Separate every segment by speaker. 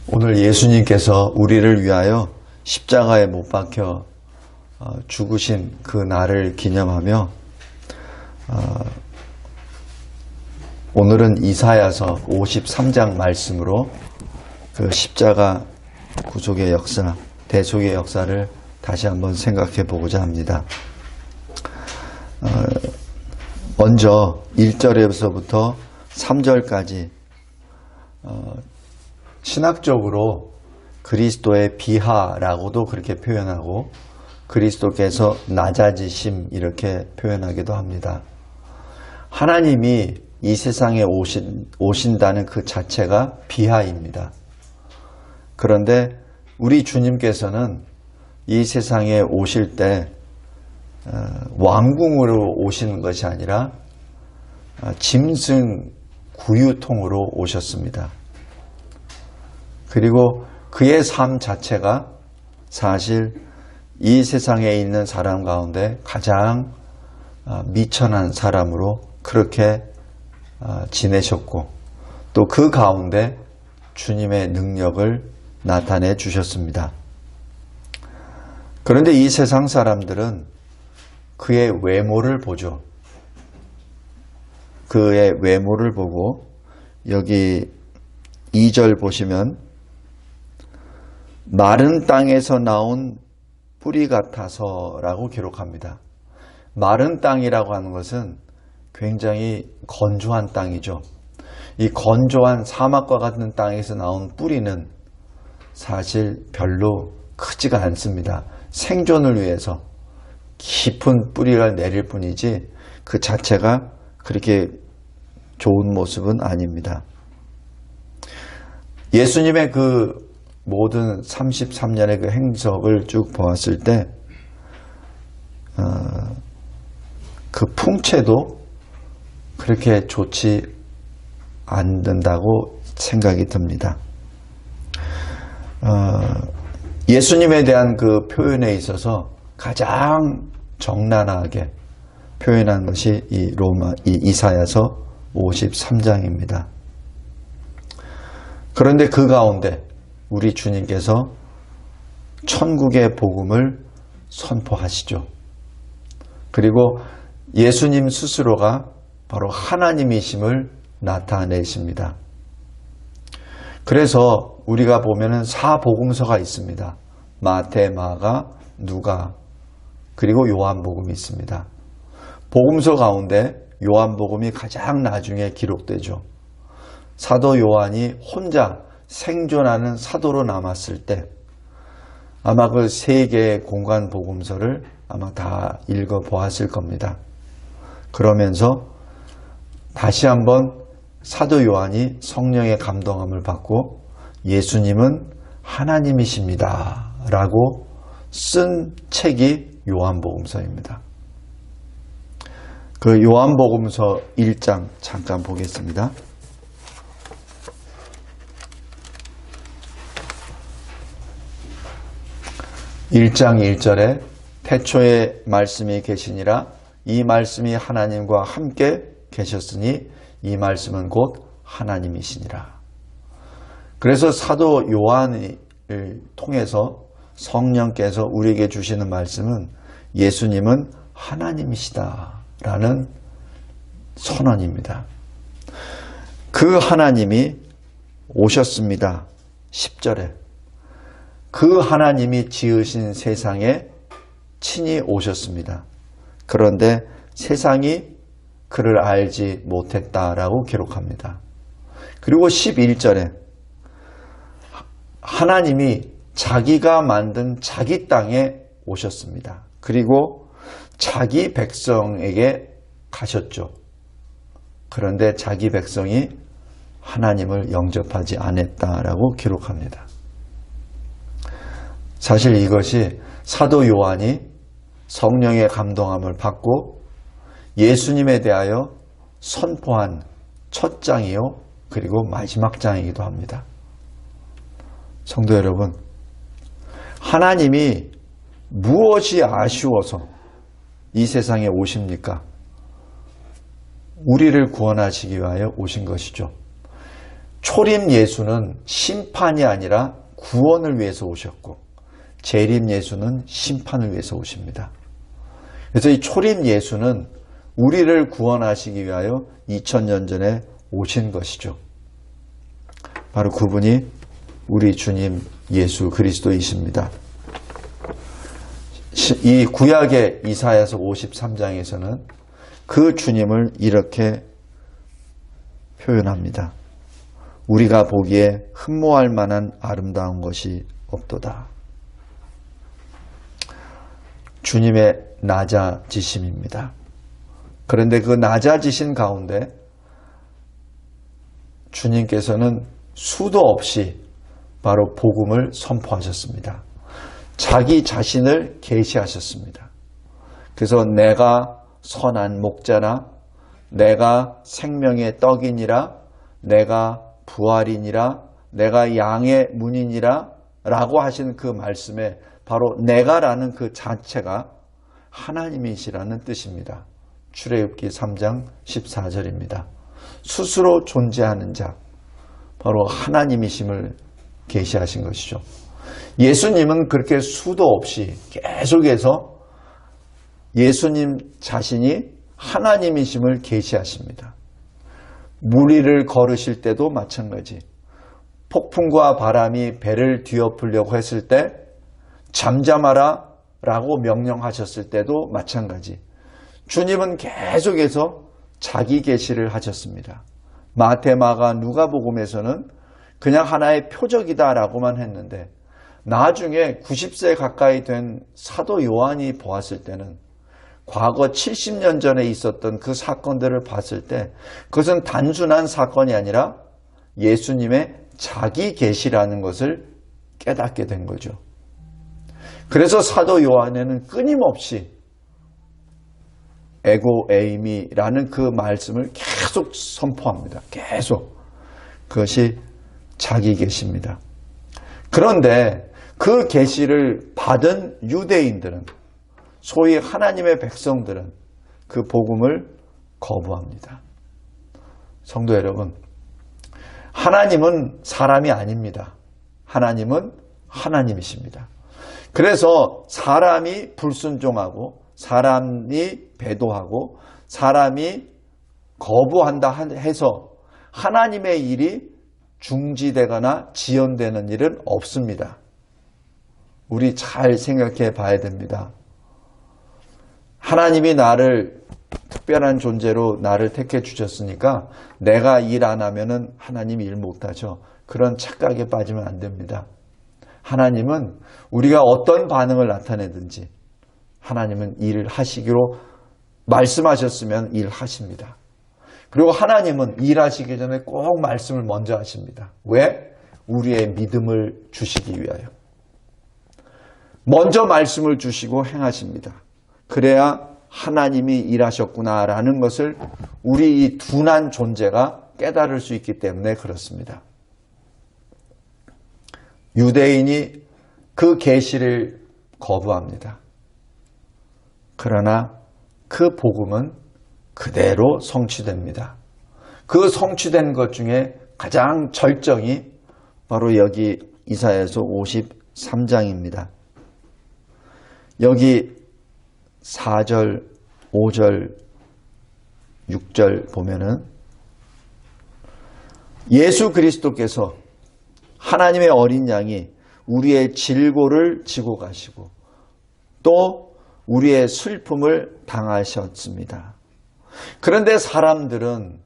Speaker 1: 오늘 예수님께서 우리를 위하여 십자가에 못 박혀 죽으신 그 날을 기념하며 오늘은 이사야서 53장 말씀으로 그 십자가 구속의 역사, 대속의 역사를 다시 한번 생각해 보고자 합니다. 먼저 1절에서부터 3절까지 신학적으로 그리스도의 비하라고도 그렇게 표현하고 그리스도께서 낮아지심 이렇게 표현하기도 합니다. 하나님이 이 세상에 오신다는 그 자체가 비하입니다. 그런데 우리 주님께서는 이 세상에 오실 때 왕궁으로 오시는 것이 아니라 짐승 구유통으로 오셨습니다. 그리고 그의 삶 자체가 사실 이 세상에 있는 사람 가운데 가장 미천한 사람으로 그렇게 지내셨고 또 그 가운데 주님의 능력을 나타내 주셨습니다. 그런데 이 세상 사람들은 그의 외모를 보죠. 그의 외모를 보고 여기 2절 보시면 마른 땅에서 나온 뿌리 같아서 라고 기록합니다. 마른 땅이라고 하는 것은 굉장히 건조한 땅이죠. 이 건조한 사막과 같은 땅에서 나온 뿌리는 사실 별로 크지가 않습니다. 생존을 위해서 깊은 뿌리를 내릴 뿐이지 그 자체가 그렇게 좋은 모습은 아닙니다. 예수님의 그 모든 33년의 그 행적을 쭉 보았을 때 그 풍채도 그렇게 좋지 않는다고 생각이 듭니다. 예수님에 대한 그 표현에 있어서 가장 적나라하게 표현한 것이 이 이사야서 53장입니다. 그런데 그 가운데 우리 주님께서 천국의 복음을 선포하시죠. 그리고 예수님 스스로가 바로 하나님이심을 나타내십니다. 그래서 우리가 보면은 사복음서가 있습니다. 마태, 마가, 누가, 그리고 요한복음이 있습니다. 복음서 가운데 요한복음이 가장 나중에 기록되죠. 사도 요한이 혼자 생존하는 사도로 남았을 때 아마 그 세 개의 공간 복음서를 아마 다 읽어보았을 겁니다. 그러면서 다시 한번 사도 요한이 성령의 감동함을 받고 예수님은 하나님이십니다 라고 쓴 책이 요한복음서입니다. 그 요한복음서 1장 잠깐 보겠습니다. 1장 1절에 태초에 말씀이 계시니라 이 말씀이 하나님과 함께 계셨으니 이 말씀은 곧 하나님이시니라. 그래서 사도 요한을 통해서 성령께서 우리에게 주시는 말씀은 예수님은 하나님이시다 라는 선언입니다. 그 하나님이 오셨습니다. 10절에 그 하나님이 지으신 세상에 친히 오셨습니다. 그런데 세상이 그를 알지 못했다라고 기록합니다. 그리고 11절에 하나님이 자기가 만든 자기 땅에 오셨습니다. 그리고 자기 백성에게 가셨죠. 그런데 자기 백성이 하나님을 영접하지 않았다라고 기록합니다. 사실 이것이 사도 요한이 성령의 감동함을 받고 예수님에 대하여 선포한 첫 장이요 그리고 마지막 장이기도 합니다. 성도 여러분, 하나님이 무엇이 아쉬워서 이 세상에 오십니까? 우리를 구원하시기 위하여 오신 것이죠. 초림 예수는 심판이 아니라 구원을 위해서 오셨고, 재림 예수는 심판을 위해서 오십니다. 그래서 이 초림 예수는 우리를 구원하시기 위하여 2000년 전에 오신 것이죠. 바로 그분이 우리 주님 예수 그리스도이십니다. 이 구약의 이사야서 53장에서는 그 주님을 이렇게 표현합니다. 우리가 보기에 흠모할 만한 아름다운 것이 없도다. 주님의 낮아지심입니다. 그런데 그 낮아지신 가운데 주님께서는 수도 없이 바로 복음을 선포하셨습니다. 자기 자신을 계시하셨습니다. 그래서 내가 선한 목자라, 내가 생명의 떡이니라, 내가 부활이니라, 내가 양의 문이니라 라고 하신 그 말씀에 바로 내가라는 그 자체가 하나님이시라는 뜻입니다. 출애굽기 3장 14절입니다. 스스로 존재하는 자, 바로 하나님이심을 계시하신 것이죠. 예수님은 그렇게 수도 없이 계속해서 예수님 자신이 하나님이심을 계시하십니다. 물 위를 걸으실 때도 마찬가지. 폭풍과 바람이 배를 뒤엎으려고 했을 때 잠잠하라 라고 명령하셨을 때도 마찬가지. 주님은 계속해서 자기 계시를 하셨습니다. 마태, 마가, 누가복음에서는 그냥 하나의 표적이다라고만 했는데 나중에 90세 가까이 된 사도 요한이 보았을 때는 과거 70년 전에 있었던 그 사건들을 봤을 때 그것은 단순한 사건이 아니라 예수님의 자기 계시라는 것을 깨닫게 된 거죠. 그래서 사도 요한에는 끊임없이 에고 에이미라는 그 말씀을 계속 선포합니다. 계속. 그것이 자기 계시입니다. 그런데 그 계시를 받은 유대인들은, 소위 하나님의 백성들은 그 복음을 거부합니다. 성도 여러분, 하나님은 사람이 아닙니다. 하나님은 하나님이십니다. 그래서 사람이 불순종하고 사람이 배도하고 사람이 거부한다 해서 하나님의 일이 중지되거나 지연되는 일은 없습니다. 우리 잘 생각해 봐야 됩니다. 하나님이 나를 특별한 존재로 나를 택해 주셨으니까 내가 일 안 하면은 하나님이 일 못하죠. 그런 착각에 빠지면 안 됩니다. 하나님은 우리가 어떤 반응을 나타내든지 하나님은 일을 하시기로 말씀하셨으면 일하십니다. 그리고 하나님은 일하시기 전에 꼭 말씀을 먼저 하십니다. 왜? 우리의 믿음을 주시기 위하여. 먼저 말씀을 주시고 행하십니다. 그래야 하나님이 일하셨구나라는 것을 우리 이 둔한 존재가 깨달을 수 있기 때문에 그렇습니다. 유대인이 그 계시를 거부합니다. 그러나 그 복음은 그대로 성취됩니다. 그 성취된 것 중에 가장 절정이 바로 여기 이사야서 53장입니다. 여기 4절, 5절, 6절 보면은 예수 그리스도께서 하나님의 어린 양이 우리의 질고를 지고 가시고 또 우리의 슬픔을 당하셨습니다. 그런데 사람들은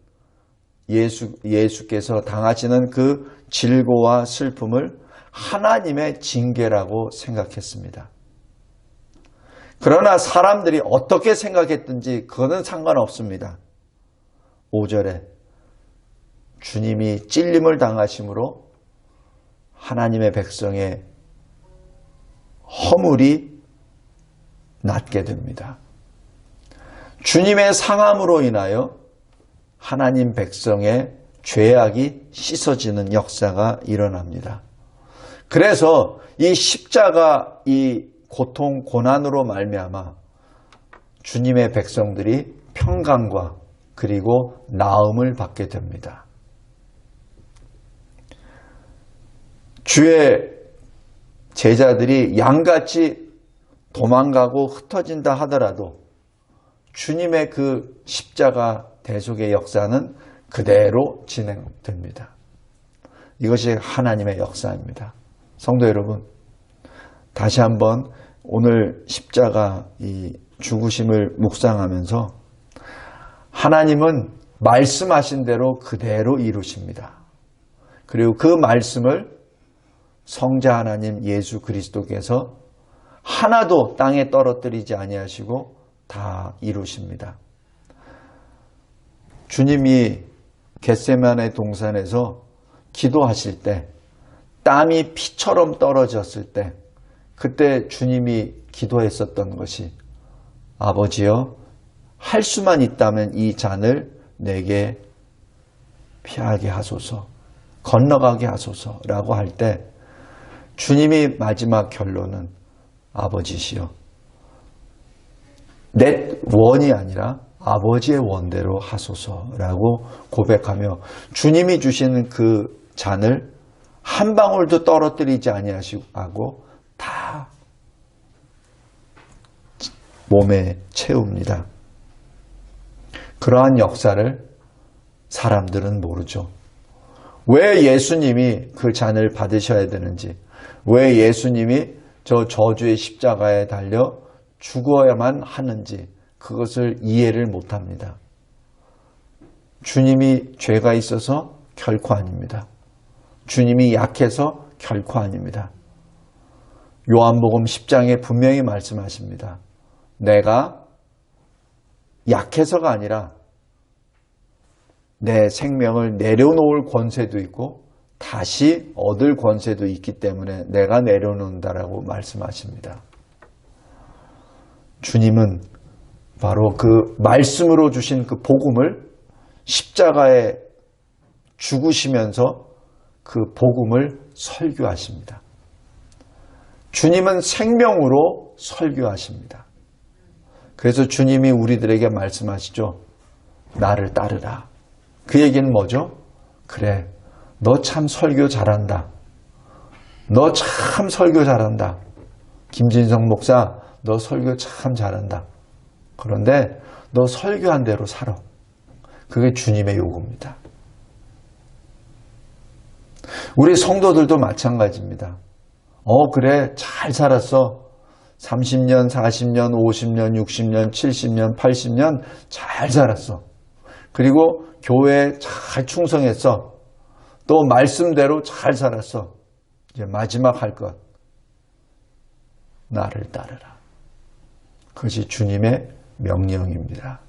Speaker 1: 예수께서 당하시는 그 질고와 슬픔을 하나님의 징계라고 생각했습니다. 그러나 사람들이 어떻게 생각했든지 그거는 상관없습니다. 5절에 주님이 찔림을 당하심으로 하나님의 백성의 허물이 낫게 됩니다. 주님의 상함으로 인하여 하나님 백성의 죄악이 씻어지는 역사가 일어납니다. 그래서 이 십자가 이 고통, 고난으로 말미암아 주님의 백성들이 평강과 그리고 나음을 받게 됩니다. 주의 제자들이 양같이 도망가고 흩어진다 하더라도 주님의 그 십자가 대속의 역사는 그대로 진행됩니다. 이것이 하나님의 역사입니다. 성도 여러분, 다시 한번 오늘 십자가 이 죽으심을 묵상하면서 하나님은 말씀하신 대로 그대로 이루십니다. 그리고 그 말씀을 성자 하나님 예수 그리스도께서 하나도 땅에 떨어뜨리지 아니하시고 다 이루십니다. 주님이 겟세마네 동산에서 기도하실 때 땀이 피처럼 떨어졌을 때 그때 주님이 기도했었던 것이 아버지여 할 수만 있다면 이 잔을 내게 피하게 하소서, 건너가게 하소서라고 할 때 주님이 마지막 결론은 아버지시여 내 원이 아니라 아버지의 원대로 하소서라고 고백하며 주님이 주시는 그 잔을 한 방울도 떨어뜨리지 아니하시고 다 몸에 채웁니다. 그러한 역사를 사람들은 모르죠. 왜 예수님이 그 잔을 받으셔야 되는지, 왜 예수님이 저 저주의 십자가에 달려 죽어야만 하는지 그것을 이해를 못합니다. 주님이 죄가 있어서 결코 아닙니다. 주님이 약해서 결코 아닙니다. 요한복음 10장에 분명히 말씀하십니다. 내가 약해서가 아니라 내 생명을 내려놓을 권세도 있고 다시 얻을 권세도 있기 때문에 내가 내려놓는다라고 말씀하십니다. 주님은 바로 그 말씀으로 주신 그 복음을 십자가에 죽으시면서 그 복음을 설교하십니다. 주님은 생명으로 설교하십니다. 그래서 주님이 우리들에게 말씀하시죠. 나를 따르라. 그 얘기는 뭐죠? 그래, 너 참 설교 잘한다. 너 참 설교 잘한다. 김진성 목사, 너 설교 참 잘한다. 그런데 너 설교한 대로 살아. 그게 주님의 요구입니다. 우리 성도들도 마찬가지입니다. 그래, 잘 살았어. 30년, 40년, 50년, 60년, 70년, 80년 잘 살았어. 그리고 교회에 잘 충성했어. 또 말씀대로 잘 살았어. 이제 마지막 할 것. 나를 따르라. 그것이 주님의 명령입니다.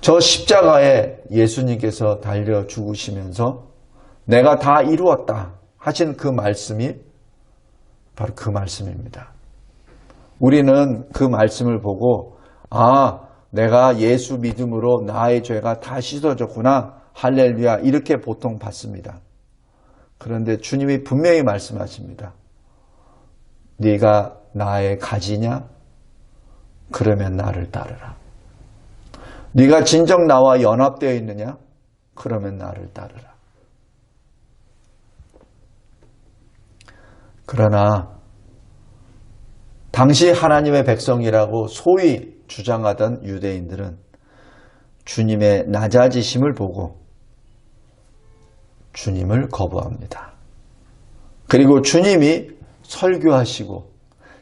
Speaker 1: 저 십자가에 예수님께서 달려 죽으시면서 내가 다 이루었다 하신 그 말씀이 바로 그 말씀입니다. 우리는 그 말씀을 보고 내가 예수 믿음으로 나의 죄가 다 씻어졌구나. 할렐루야. 이렇게 보통 받습니다. 그런데 주님이 분명히 말씀하십니다. 네가 나의 가지냐? 그러면 나를 따르라. 네가 진정 나와 연합되어 있느냐? 그러면 나를 따르라. 그러나 당시 하나님의 백성이라고 소위 주장하던 유대인들은 주님의 낮아지심을 보고 주님을 거부합니다. 그리고 주님이 설교하시고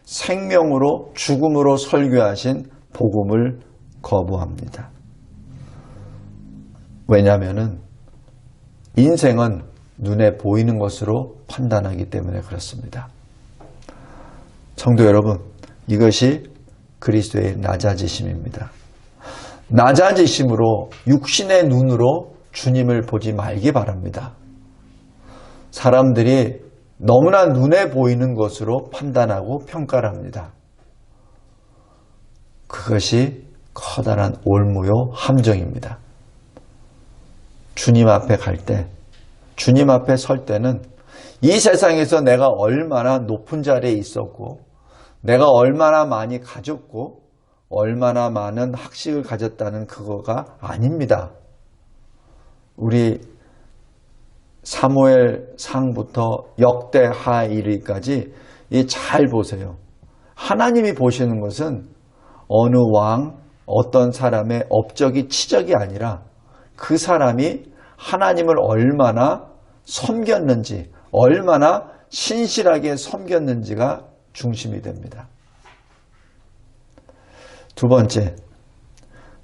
Speaker 1: 생명으로 죽음으로 설교하신 복음을 거부합니다. 왜냐하면 인생은 눈에 보이는 것으로 판단하기 때문에 그렇습니다. 성도 여러분, 이것이 그리스도의 낮아지심입니다. 낮아지심으로 육신의 눈으로 주님을 보지 말기 바랍니다. 사람들이 너무나 눈에 보이는 것으로 판단하고 평가를 합니다. 그것이 커다란 올무요 함정입니다. 주님 앞에 갈 때, 주님 앞에 설 때는 이 세상에서 내가 얼마나 높은 자리에 있었고 내가 얼마나 많이 가졌고 얼마나 많은 학식을 가졌다는 그거가 아닙니다. 우리 사무엘상부터 역대하 1위까지 잘 보세요. 하나님이 보시는 것은 어느 왕, 어떤 사람의 업적이 치적이 아니라 그 사람이 하나님을 얼마나 섬겼는지, 얼마나 신실하게 섬겼는지가 중심이 됩니다. 두 번째,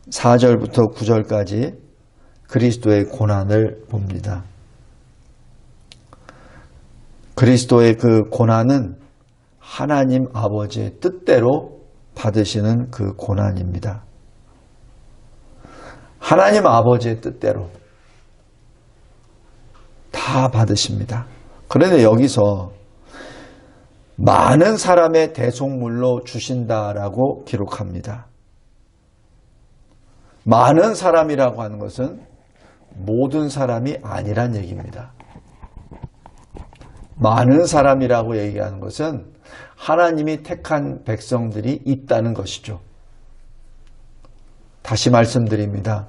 Speaker 1: 4절부터 9절까지 그리스도의 고난을 봅니다. 그리스도의 그 고난은 하나님 아버지의 뜻대로 받으시는 그 고난입니다. 하나님 아버지의 뜻대로 다 받으십니다. 그런데 여기서 많은 사람의 대속물로 주신다라고 기록합니다. 많은 사람이라고 하는 것은 모든 사람이 아니란 얘기입니다. 많은 사람이라고 얘기하는 것은 하나님이 택한 백성들이 있다는 것이죠. 다시 말씀드립니다.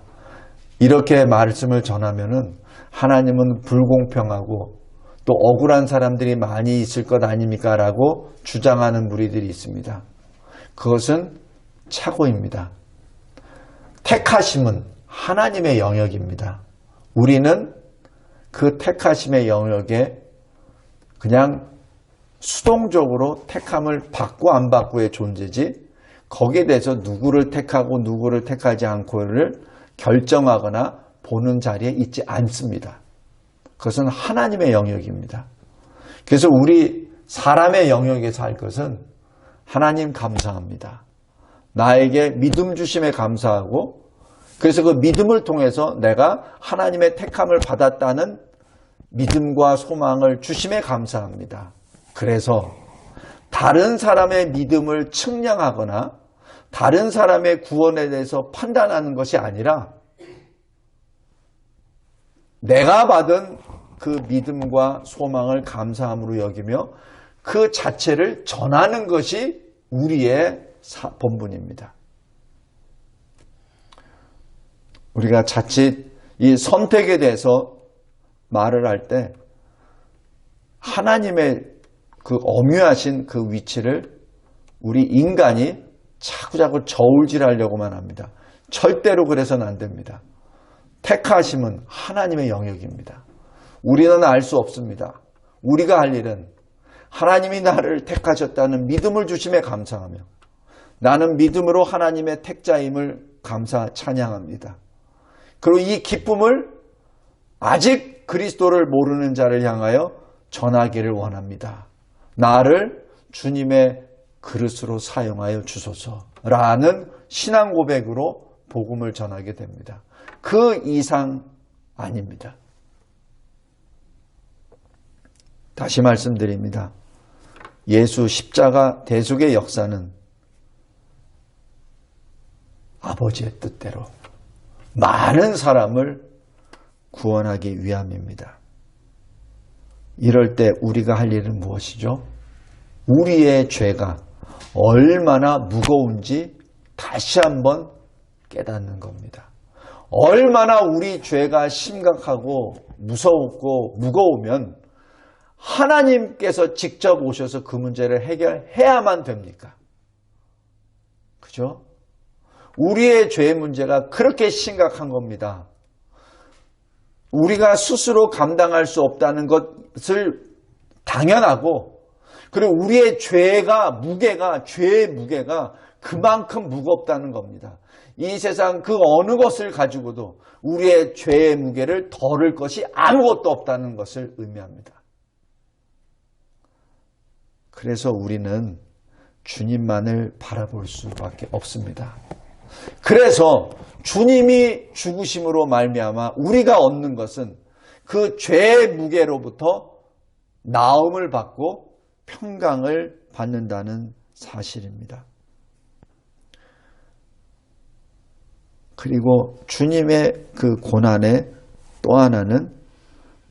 Speaker 1: 이렇게 말씀을 전하면은 하나님은 불공평하고 또 억울한 사람들이 많이 있을 것 아닙니까? 라고 주장하는 무리들이 있습니다. 그것은 착오입니다. 택하심은 하나님의 영역입니다. 우리는 그 택하심의 영역에 그냥 수동적으로 택함을 받고 안 받고의 존재지 거기에 대해서 누구를 택하고 누구를 택하지 않고를 결정하거나 보는 자리에 있지 않습니다. 그것은 하나님의 영역입니다. 그래서 우리 사람의 영역에서 할 것은 하나님 감사합니다. 나에게 믿음 주심에 감사하고 그래서 그 믿음을 통해서 내가 하나님의 택함을 받았다는 믿음과 소망을 주심에 감사합니다. 그래서 다른 사람의 믿음을 측량하거나 다른 사람의 구원에 대해서 판단하는 것이 아니라 내가 받은 그 믿음과 소망을 감사함으로 여기며 그 자체를 전하는 것이 우리의 본분입니다. 우리가 자칫 이 선택에 대해서 말을 할 때 하나님의 그 엄유하신 그 위치를 우리 인간이 자꾸자꾸 저울질하려고만 합니다. 절대로 그래서는 안 됩니다. 택하심은 하나님의 영역입니다. 우리는 알 수 없습니다. 우리가 할 일은 하나님이 나를 택하셨다는 믿음을 주심에 감사하며 나는 믿음으로 하나님의 택자임을 감사 찬양합니다. 그리고 이 기쁨을 아직 그리스도를 모르는 자를 향하여 전하기를 원합니다. 나를 주님의 그릇으로 사용하여 주소서라는 신앙 고백으로 복음을 전하게 됩니다. 그 이상 아닙니다. 다시 말씀드립니다. 예수 십자가 대속의 역사는 아버지의 뜻대로 많은 사람을 구원하기 위함입니다. 이럴 때 우리가 할 일은 무엇이죠? 우리의 죄가 얼마나 무거운지 다시 한번 깨닫는 겁니다. 얼마나 우리 죄가 심각하고 무섭고 무거우면 하나님께서 직접 오셔서 그 문제를 해결해야만 됩니까? 그죠? 우리의 죄의 문제가 그렇게 심각한 겁니다. 우리가 스스로 감당할 수 없다는 것을 당연하고 그리고 우리의 죄의 무게가 그만큼 무겁다는 겁니다. 이 세상 그 어느 것을 가지고도 우리의 죄의 무게를 덜을 것이 아무것도 없다는 것을 의미합니다. 그래서 우리는 주님만을 바라볼 수밖에 없습니다. 그래서 주님이 죽으심으로 말미암아 우리가 얻는 것은 그 죄의 무게로부터 나음을 받고 평강을 받는다는 사실입니다. 그리고 주님의 그 고난의 또 하나는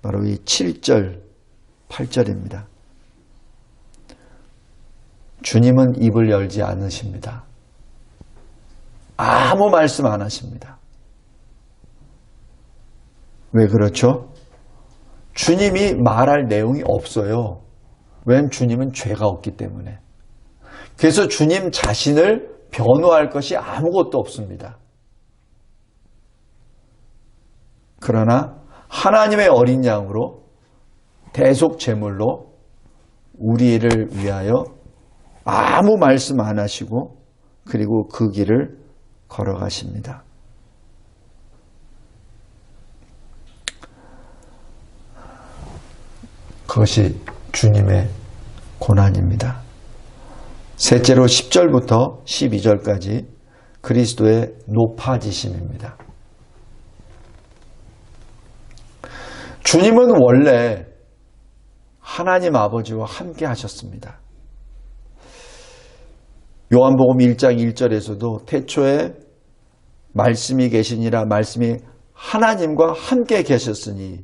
Speaker 1: 바로 이 7절, 8절입니다. 주님은 입을 열지 않으십니다. 아무 말씀 안 하십니다. 왜 그렇죠? 주님이 말할 내용이 없어요. 왜냐하면 주님은 죄가 없기 때문에. 그래서 주님 자신을 변호할 것이 아무것도 없습니다. 그러나 하나님의 어린 양으로 대속 제물로 우리를 위하여 아무 말씀 안 하시고 그리고 그 길을 걸어가십니다. 그것이 주님의 고난입니다. 셋째로 10절부터 12절까지 그리스도의 높아지심입니다. 주님은 원래 하나님 아버지와 함께 하셨습니다. 요한복음 1장 1절에서도 태초에 말씀이 계시니라 말씀이 하나님과 함께 계셨으니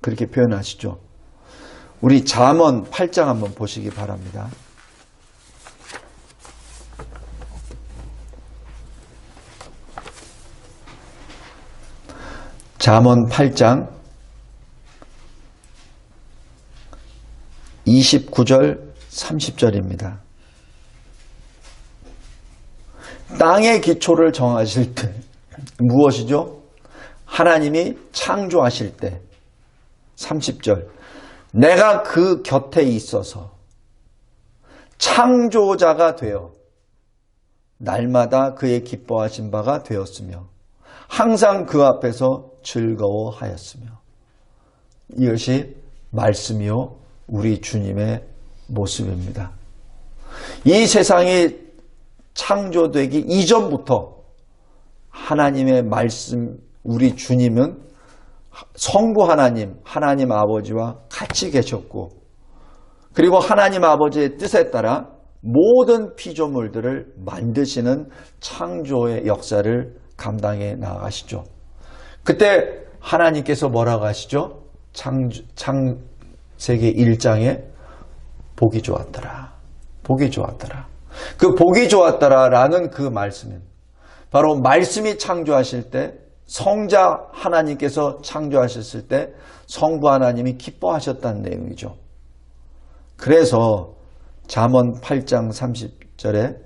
Speaker 1: 그렇게 표현하시죠. 우리 잠언 8장 한번 보시기 바랍니다. 잠언 8장 29절 30절입니다. 땅의 기초를 정하실 때 무엇이죠? 하나님이 창조하실 때 30절 내가 그 곁에 있어서 창조자가 되어 날마다 그의 기뻐하신 바가 되었으며 항상 그 앞에서 즐거워하였으며 이것이 말씀이요 우리 주님의 모습입니다. 이 세상이 창조되기 이전부터 하나님의 말씀 우리 주님은 성부 하나님, 하나님 아버지와 같이 계셨고 그리고 하나님 아버지의 뜻에 따라 모든 피조물들을 만드시는 창조의 역사를 감당해 나가시죠. 그때 하나님께서 뭐라고 하시죠? 창세기 1장에 보기 좋았더라. 보기 좋았더라. 그 보기 좋았더라라는 그 말씀은 바로 말씀이 창조하실 때 성자 하나님께서 창조하셨을 때 성부 하나님이 기뻐하셨다는 내용이죠. 그래서 잠언 8장 30절에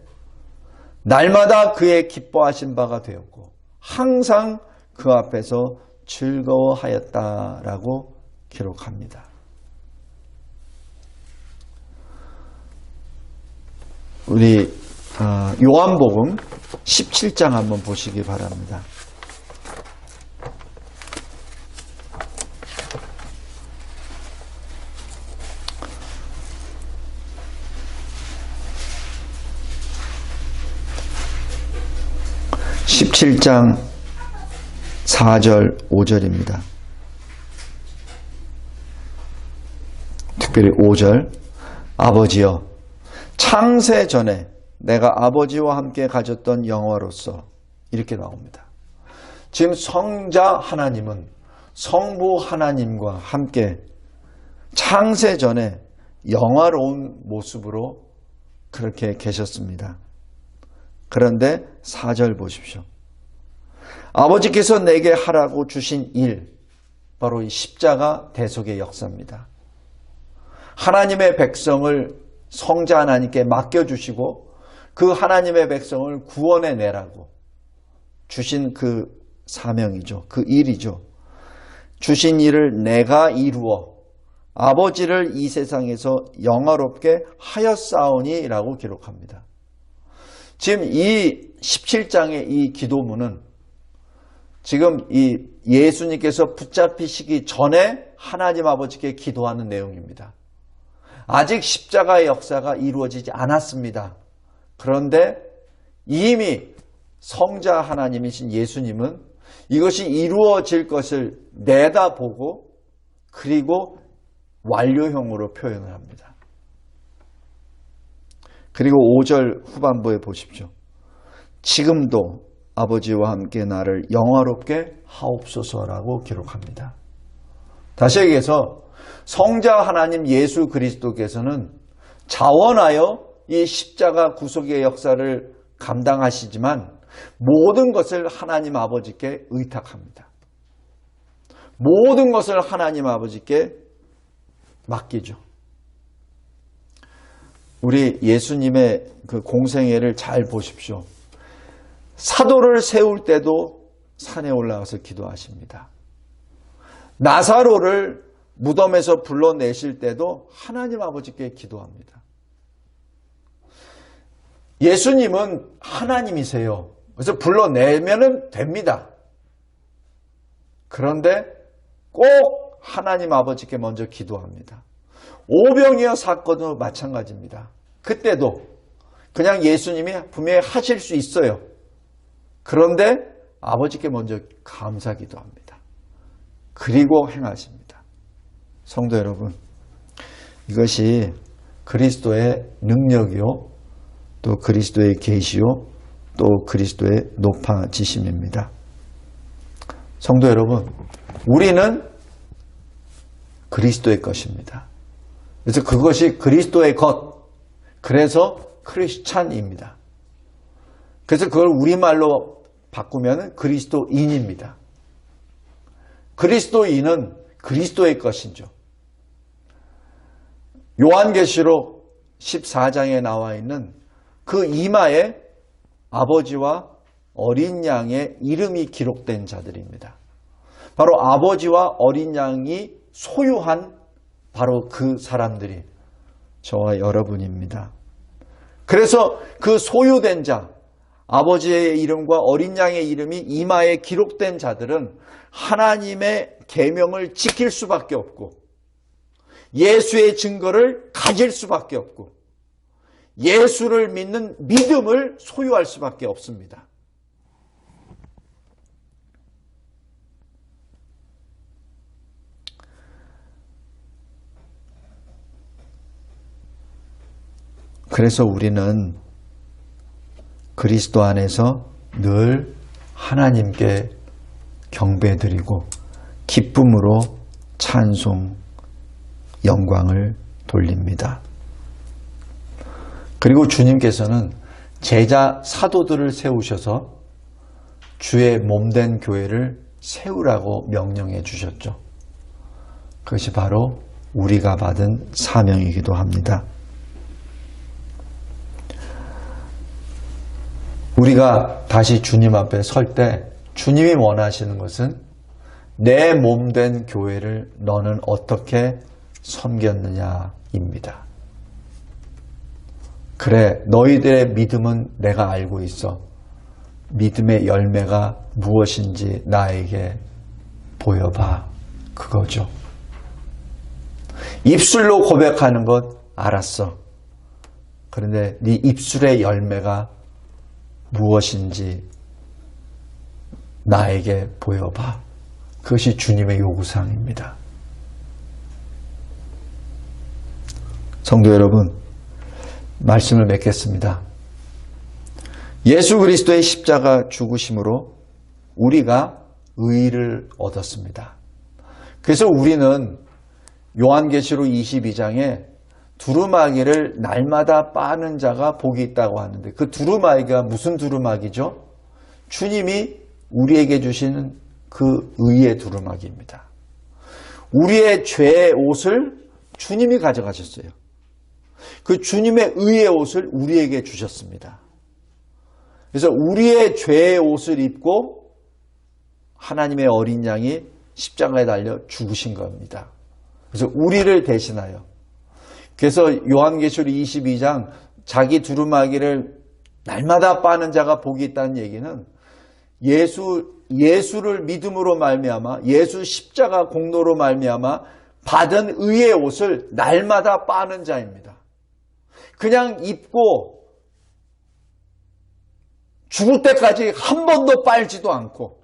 Speaker 1: 날마다 그의 기뻐하신 바가 되었고 항상 그 앞에서 즐거워하였다라고 기록합니다. 우리 요한복음 17장 한번 보시기 바랍니다. (17장) 4절 5절입니다. 특별히 5절 아버지여 창세 전에 내가 아버지와 함께 가졌던 영화로서 이렇게 나옵니다. 지금 성자 하나님은 성부 하나님과 함께 창세 전에 영화로운 모습으로 그렇게 계셨습니다. 그런데 4절 보십시오. 아버지께서 내게 하라고 주신 일, 바로 이 십자가 대속의 역사입니다. 하나님의 백성을 성자 하나님께 맡겨주시고 그 하나님의 백성을 구원해 내라고 주신 그 사명이죠. 그 일이죠. 주신 일을 내가 이루어 아버지를 이 세상에서 영화롭게 하였사오니 라고 기록합니다. 지금 이 17장의 이 기도문은 지금 이 예수님께서 붙잡히시기 전에 하나님 아버지께 기도하는 내용입니다. 아직 십자가의 역사가 이루어지지 않았습니다. 그런데 이미 성자 하나님이신 예수님은 이것이 이루어질 것을 내다보고 그리고 완료형으로 표현을 합니다. 그리고 5절 후반부에 보십시오. 지금도 아버지와 함께 나를 영화롭게 하옵소서라고 기록합니다. 다시 얘기해서 성자 하나님 예수 그리스도께서는 자원하여 이 십자가 구속의 역사를 감당하시지만 모든 것을 하나님 아버지께 의탁합니다. 모든 것을 하나님 아버지께 맡기죠. 우리 예수님의 그 공생애를 잘 보십시오. 사도를 세울 때도 산에 올라가서 기도하십니다. 나사로를 무덤에서 불러내실 때도 하나님 아버지께 기도합니다. 예수님은 하나님이세요. 그래서 불러내면 됩니다. 그런데 꼭 하나님 아버지께 먼저 기도합니다. 오병이어 사건도 마찬가지입니다. 그때도 그냥 예수님이 분명히 하실 수 있어요. 그런데 아버지께 먼저 감사 기도합니다. 그리고 행하십니다. 성도 여러분, 이것이 그리스도의 능력이요, 또 그리스도의 계시요, 또 그리스도의 높아지심입니다. 성도 여러분, 우리는 그리스도의 것입니다. 그래서 그것이 그리스도의 것, 그래서 크리스찬입니다. 그래서 그걸 우리말로 바꾸면 그리스도인입니다. 그리스도인은 그리스도의 것이죠. 요한계시록 14장에 나와 있는 그 이마에 아버지와 어린 양의 이름이 기록된 자들입니다. 바로 아버지와 어린 양이 소유한 바로 그 사람들이 저와 여러분입니다. 그래서 그 소유된 자, 아버지의 이름과 어린 양의 이름이 이마에 기록된 자들은 하나님의 계명을 지킬 수밖에 없고, 예수의 증거를 가질 수밖에 없고, 예수를 믿는 믿음을 소유할 수밖에 없습니다. 그래서 우리는 그리스도 안에서 늘 하나님께 경배드리고 기쁨으로 찬송, 영광을 돌립니다. 그리고 주님께서는 제자 사도들을 세우셔서 주의 몸된 교회를 세우라고 명령해 주셨죠. 그것이 바로 우리가 받은 사명이기도 합니다. 우리가 다시 주님 앞에 설 때 주님이 원하시는 것은 내 몸된 교회를 너는 어떻게 섬겼느냐입니다. 그래, 너희들의 믿음은 내가 알고 있어. 믿음의 열매가 무엇인지 나에게 보여봐. 그거죠. 입술로 고백하는 것 알았어. 그런데 네 입술의 열매가 무엇인지 나에게 보여봐. 그것이 주님의 요구사항입니다. 성도 여러분, 말씀을 맺겠습니다. 예수 그리스도의 십자가 죽으심으로 우리가 의를 얻었습니다. 그래서 우리는 요한계시록 22장에 두루마기를 날마다 빠는 자가 복이 있다고 하는데, 그 두루마기가 무슨 두루마기죠? 주님이 우리에게 주시는 그 의의 두루마기입니다. 우리의 죄의 옷을 주님이 가져가셨어요. 그 주님의 의의 옷을 우리에게 주셨습니다. 그래서 우리의 죄의 옷을 입고 하나님의 어린 양이 십자가에 달려 죽으신 겁니다. 그래서 우리를 대신하여, 그래서 요한계시록 22장 자기 두루마기를 날마다 빠는 자가 복이 있다는 얘기는 예수를 믿음으로 말미암아, 예수 십자가 공로로 말미암아 받은 의의 옷을 날마다 빠는 자입니다. 그냥 입고 죽을 때까지 한 번도 빨지도 않고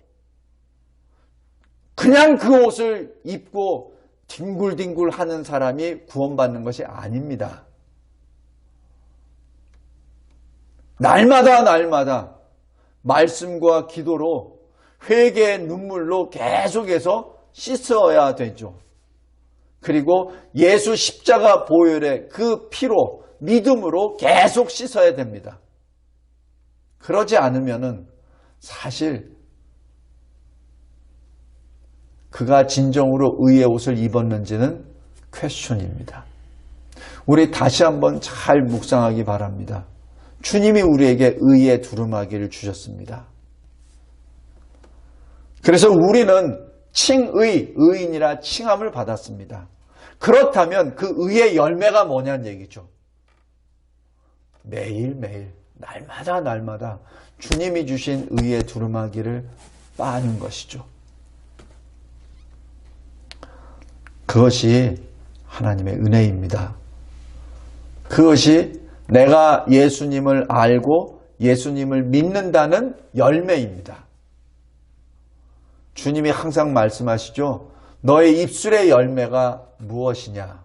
Speaker 1: 그냥 그 옷을 입고 뒹굴뒹굴 하는 사람이 구원받는 것이 아닙니다. 날마다 말씀과 기도로, 회개의 눈물로 계속해서 씻어야 되죠. 그리고 예수 십자가 보혈의 그 피로, 믿음으로 계속 씻어야 됩니다. 그러지 않으면은 사실 그가 진정으로 의의 옷을 입었는지는 퀘스천입니다. 우리 다시 한번 잘 묵상하기 바랍니다. 주님이 우리에게 의의 두루마기를 주셨습니다. 그래서 우리는 의인이라 칭함을 받았습니다. 그렇다면 그 의의 열매가 뭐냐는 얘기죠. 매일매일 날마다 주님이 주신 의의 두루마기를 빠는 것이죠. 그것이 하나님의 은혜입니다. 그것이 내가 예수님을 알고 예수님을 믿는다는 열매입니다. 주님이 항상 말씀하시죠. 너의 입술의 열매가 무엇이냐?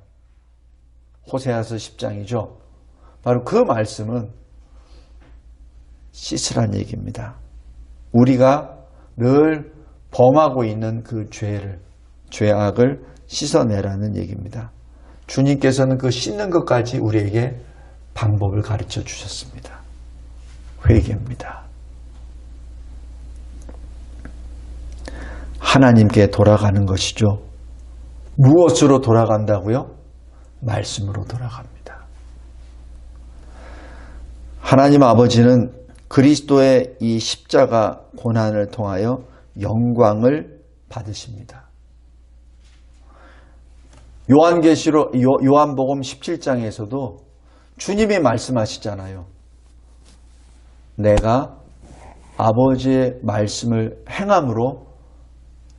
Speaker 1: 호세아서 10장이죠. 바로 그 말씀은 씻으란 얘기입니다. 우리가 늘 범하고 있는 그 죄악을 씻어내라는 얘기입니다. 주님께서는 그 씻는 것까지 우리에게 방법을 가르쳐 주셨습니다. 회개입니다. 하나님께 돌아가는 것이죠. 무엇으로 돌아간다고요? 말씀으로 돌아갑니다. 하나님 아버지는 그리스도의 이 십자가 고난을 통하여 영광을 받으십니다. 요한복음 17장에서도 주님이 말씀하시잖아요. 내가 아버지의 말씀을 행함으로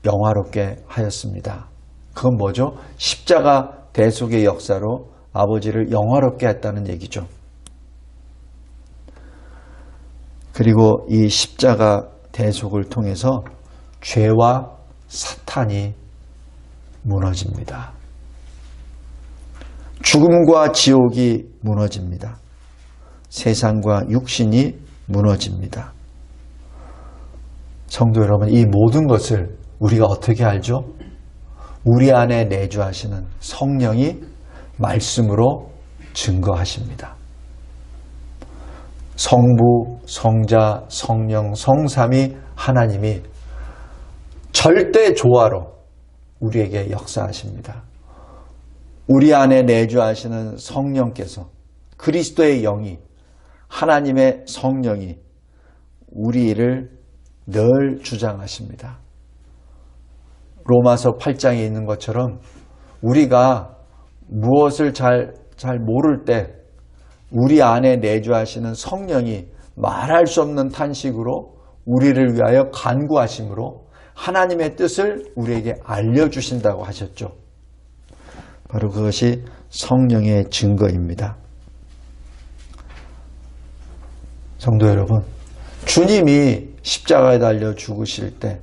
Speaker 1: 영화롭게 하였습니다. 그건 뭐죠? 십자가 대속의 역사로 아버지를 영화롭게 했다는 얘기죠. 그리고 이 십자가 대속을 통해서 죄와 사탄이 무너집니다. 죽음과 지옥이 무너집니다. 세상과 육신이 무너집니다. 성도 여러분, 이 모든 것을 우리가 어떻게 알죠? 우리 안에 내주하시는 성령이 말씀으로 증거하십니다. 성부, 성자, 성령, 성삼위 하나님이 절대 조화로 우리에게 역사하십니다. 우리 안에 내주하시는 성령께서 그리스도의 영이 하나님의 성령이 우리를 늘 주장하십니다. 로마서 8장에 있는 것처럼 우리가 무엇을 잘 모를 때 우리 안에 내주하시는 성령이 말할 수 없는 탄식으로 우리를 위하여 간구하심으로 하나님의 뜻을 우리에게 알려주신다고 하셨죠. 바로 그것이 성령의 증거입니다. 성도 여러분, 주님이 십자가에 달려 죽으실 때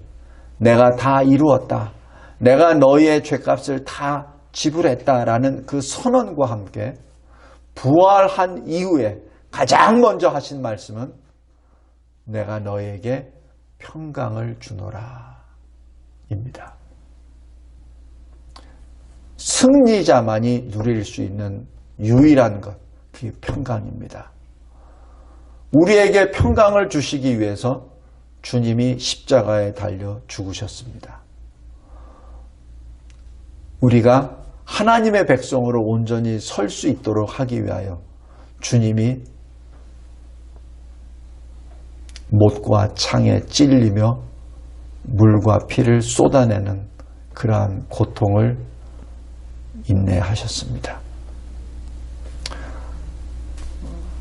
Speaker 1: 내가 다 이루었다. 내가 너희의 죄값을 다 지불했다라는 그 선언과 함께 부활한 이후에 가장 먼저 하신 말씀은 내가 너희에게 평강을 주노라 입니다. 승리자만이 누릴 수 있는 유일한 것, 그게 평강입니다. 우리에게 평강을 주시기 위해서 주님이 십자가에 달려 죽으셨습니다. 우리가 하나님의 백성으로 온전히 설 수 있도록 하기 위하여 주님이 못과 창에 찔리며 물과 피를 쏟아내는 그러한 고통을 인내하셨습니다.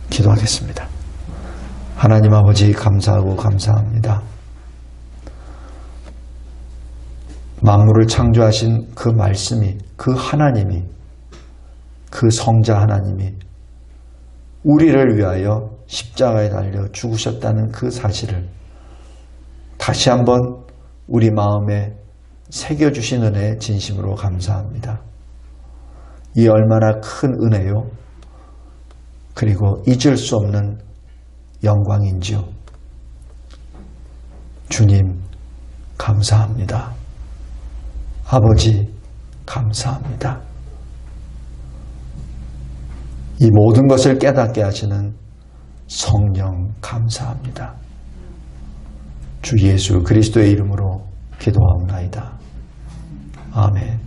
Speaker 1: 기도하겠습니다. 하나님 아버지 감사하고 감사합니다. 만물을 창조하신 그 말씀이, 그 하나님이, 그 성자 하나님이 우리를 위하여 십자가에 달려 죽으셨다는 그 사실을 다시 한번 우리 마음에 새겨주신 은혜에 진심으로 감사합니다. 이 얼마나 큰 은혜요. 그리고 잊을 수 없는 영광인지요. 주님 감사합니다. 아버지 감사합니다. 이 모든 것을 깨닫게 하시는 성령 감사합니다. 주 예수 그리스도의 이름으로 기도하옵나이다. 아멘.